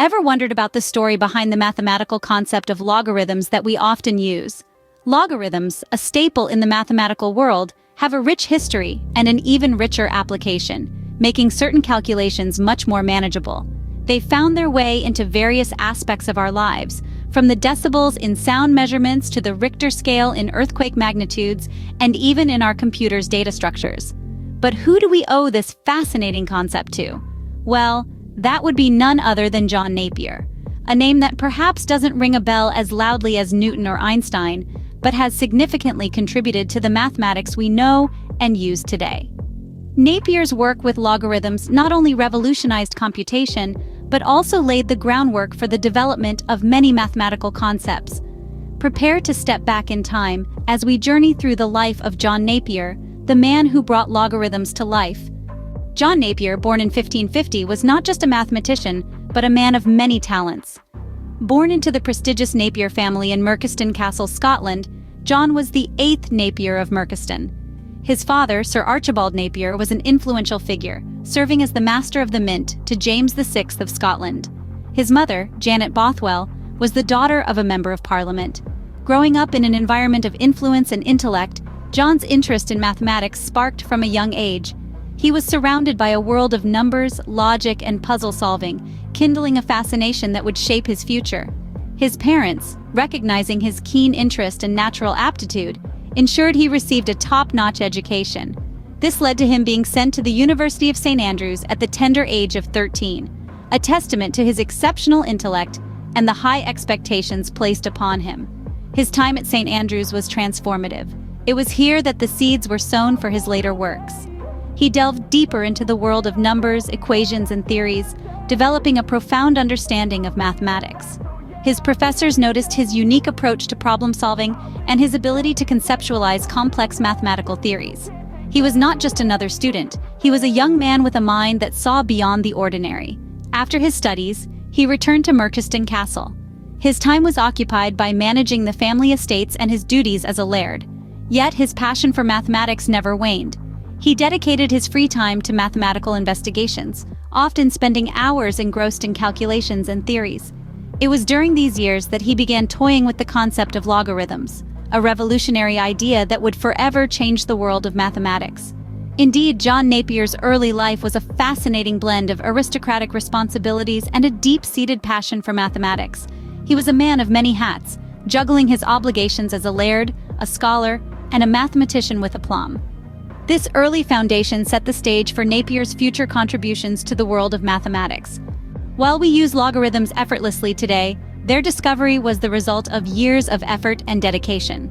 Ever wondered about the story behind the mathematical concept of logarithms that we often use? Logarithms, a staple in the mathematical world, have a rich history and an even richer application, making certain calculations much more manageable. They've found their way into various aspects of our lives, from the decibels in sound measurements to the Richter scale in earthquake magnitudes, and even in our computer's data structures. But who do we owe this fascinating concept to? Well, that would be none other than John Napier, a name that perhaps doesn't ring a bell as loudly as Newton or Einstein, but has significantly contributed to the mathematics we know and use today. Napier's work with logarithms not only revolutionized computation, but also laid the groundwork for the development of many mathematical concepts. Prepare to step back in time as we journey through the life of John Napier, the man who brought logarithms to life. John Napier, born in 1550, was not just a mathematician, but a man of many talents. Born into the prestigious Napier family in Merchiston Castle, Scotland, John was the 8th Napier of Merchiston. His father, Sir Archibald Napier, was an influential figure, serving as the Master of the Mint to James VI of Scotland. His mother, Janet Bothwell, was the daughter of a Member of Parliament. Growing up in an environment of influence and intellect, John's interest in mathematics sparked from a young age. He was surrounded by a world of numbers, logic, and puzzle solving, kindling a fascination that would shape his future. His parents, recognizing his keen interest and natural aptitude, ensured he received a top-notch education. This led to him being sent to the University of St. Andrews at the tender age of 13, a testament to his exceptional intellect and the high expectations placed upon him. His time at St. Andrews was transformative. It was here that the seeds were sown for his later works. He delved deeper into the world of numbers, equations, and theories, developing a profound understanding of mathematics. His professors noticed his unique approach to problem-solving and his ability to conceptualize complex mathematical theories. He was not just another student, he was a young man with a mind that saw beyond the ordinary. After his studies, he returned to Merchiston Castle. His time was occupied by managing the family estates and his duties as a laird. Yet his passion for mathematics never waned. He dedicated his free time to mathematical investigations, often spending hours engrossed in calculations and theories. It was during these years that he began toying with the concept of logarithms, a revolutionary idea that would forever change the world of mathematics. Indeed, John Napier's early life was a fascinating blend of aristocratic responsibilities and a deep-seated passion for mathematics. He was a man of many hats, juggling his obligations as a laird, a scholar, and a mathematician with aplomb. This early foundation set the stage for Napier's future contributions to the world of mathematics. While we use logarithms effortlessly today, their discovery was the result of years of effort and dedication.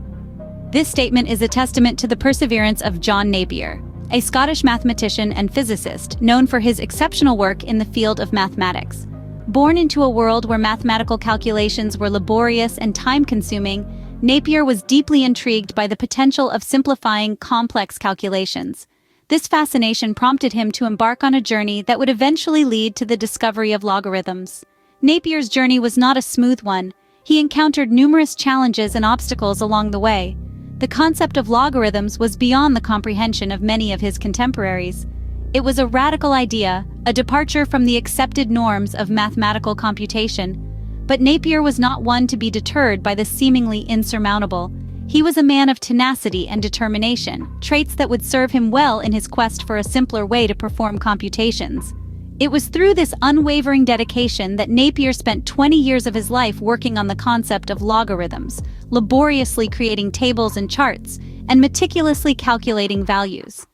This statement is a testament to the perseverance of John Napier, a Scottish mathematician and physicist known for his exceptional work in the field of mathematics. Born into a world where mathematical calculations were laborious and time-consuming, Napier was deeply intrigued by the potential of simplifying complex calculations. This fascination prompted him to embark on a journey that would eventually lead to the discovery of logarithms. Napier's journey was not a smooth one. He encountered numerous challenges and obstacles along the way. The concept of logarithms was beyond the comprehension of many of his contemporaries. It was a radical idea, a departure from the accepted norms of mathematical computation. But Napier was not one to be deterred by the seemingly insurmountable. He was a man of tenacity and determination, traits that would serve him well in his quest for a simpler way to perform computations. It was through this unwavering dedication that Napier spent 20 years of his life working on the concept of logarithms, laboriously creating tables and charts, and meticulously calculating values.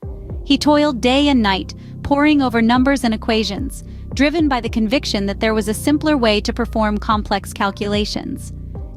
He toiled day and night, poring over numbers and equations, driven by the conviction that there was a simpler way to perform complex calculations.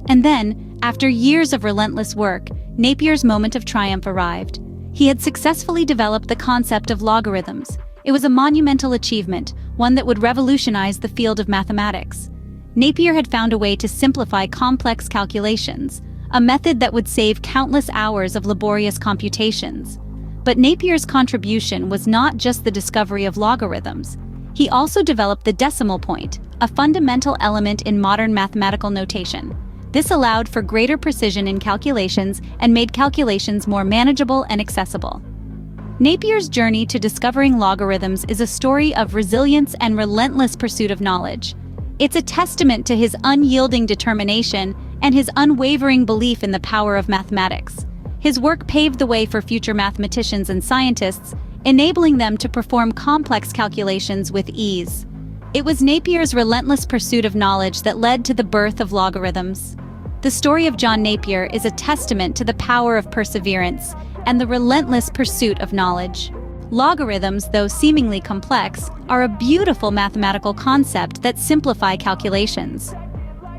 And then, after years of relentless work, Napier's moment of triumph arrived. He had successfully developed the concept of logarithms. It was a monumental achievement, one that would revolutionize the field of mathematics. Napier had found a way to simplify complex calculations, a method that would save countless hours of laborious computations. But Napier's contribution was not just the discovery of logarithms. He also developed the decimal point, a fundamental element in modern mathematical notation. This allowed for greater precision in calculations and made calculations more manageable and accessible. Napier's journey to discovering logarithms is a story of resilience and relentless pursuit of knowledge. It's a testament to his unyielding determination and his unwavering belief in the power of mathematics. His work paved the way for future mathematicians and scientists, enabling them to perform complex calculations with ease. It was Napier's relentless pursuit of knowledge that led to the birth of logarithms. The story of John Napier is a testament to the power of perseverance and the relentless pursuit of knowledge. Logarithms, though seemingly complex, are a beautiful mathematical concept that simplify calculations.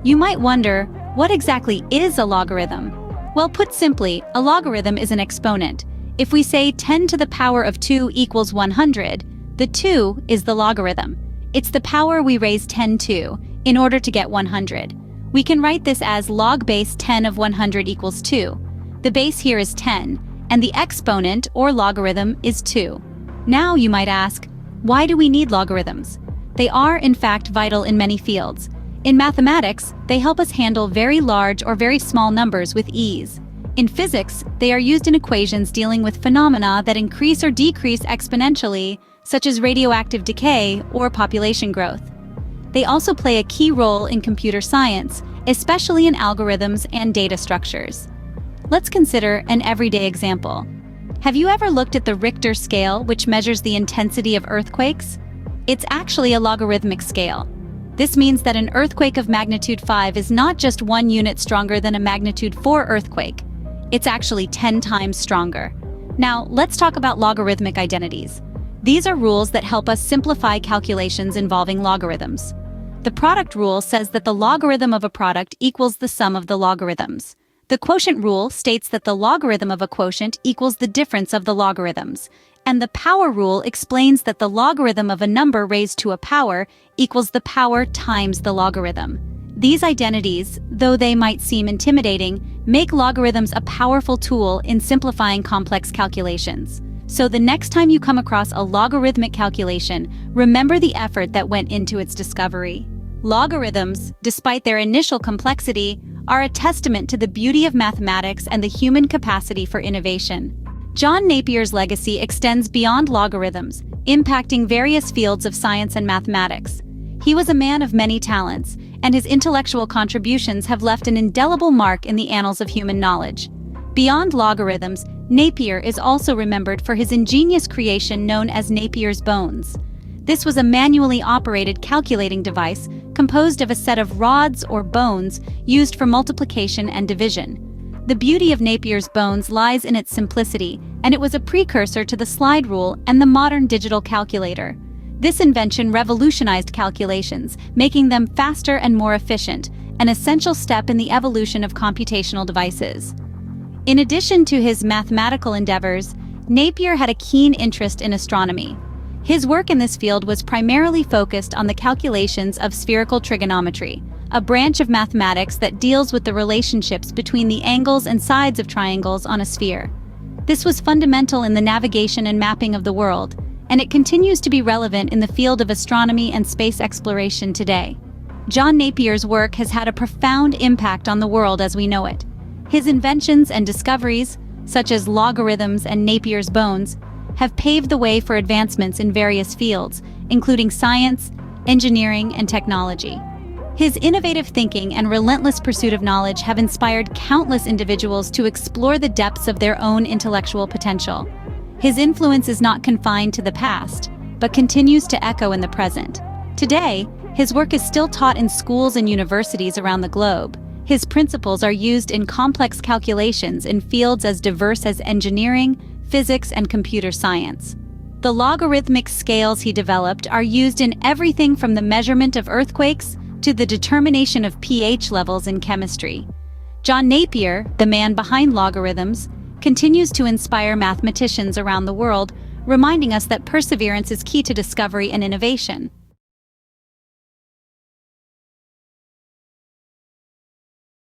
You might wonder, what exactly is a logarithm? Well, put simply, a logarithm is an exponent. If we say 10 to the power of 2 equals 100, the 2 is the logarithm. It's the power we raise 10 to in order to get 100. We can write this as log base 10 of 100 equals 2. The base here is 10, and the exponent, or logarithm, is 2. Now you might ask, why do we need logarithms? They are, in fact, vital in many fields. In mathematics, they help us handle very large or very small numbers with ease. In physics, they are used in equations dealing with phenomena that increase or decrease exponentially, such as radioactive decay or population growth. They also play a key role in computer science, especially in algorithms and data structures. Let's consider an everyday example. Have you ever looked at the Richter scale, which measures the intensity of earthquakes? It's actually a logarithmic scale. This means that an earthquake of magnitude 5 is not just 1 unit stronger than a magnitude 4 earthquake. It's actually 10 times stronger. Now, let's talk about logarithmic identities. These are rules that help us simplify calculations involving logarithms. The product rule says that the logarithm of a product equals the sum of the logarithms. The quotient rule states that the logarithm of a quotient equals the difference of the logarithms. And the power rule explains that the logarithm of a number raised to a power equals the power times the logarithm. These identities, though they might seem intimidating, make logarithms a powerful tool in simplifying complex calculations. So the next time you come across a logarithmic calculation, remember the effort that went into its discovery. Logarithms, despite their initial complexity, are a testament to the beauty of mathematics and the human capacity for innovation. John Napier's legacy extends beyond logarithms, impacting various fields of science and mathematics. He was a man of many talents, and his intellectual contributions have left an indelible mark in the annals of human knowledge. Beyond logarithms, Napier is also remembered for his ingenious creation known as Napier's bones. This was a manually operated calculating device composed of a set of rods or bones used for multiplication and division. The beauty of Napier's bones lies in its simplicity, and it was a precursor to the slide rule and the modern digital calculator. This invention revolutionized calculations, making them faster and more efficient, an essential step in the evolution of computational devices. In addition to his mathematical endeavors, Napier had a keen interest in astronomy. His work in this field was primarily focused on the calculations of spherical trigonometry, a branch of mathematics that deals with the relationships between the angles and sides of triangles on a sphere. This was fundamental in the navigation and mapping of the world, and it continues to be relevant in the field of astronomy and space exploration today. John Napier's work has had a profound impact on the world as we know it. His inventions and discoveries, such as logarithms and Napier's bones, have paved the way for advancements in various fields, including science, engineering, and technology. His innovative thinking and relentless pursuit of knowledge have inspired countless individuals to explore the depths of their own intellectual potential. His influence is not confined to the past, but continues to echo in the present. Today, his work is still taught in schools and universities around the globe. His principles are used in complex calculations in fields as diverse as engineering, physics, and computer science. The logarithmic scales he developed are used in everything from the measurement of earthquakes to the determination of pH levels in chemistry. John Napier, the man behind logarithms, continues to inspire mathematicians around the world, reminding us that perseverance is key to discovery and innovation.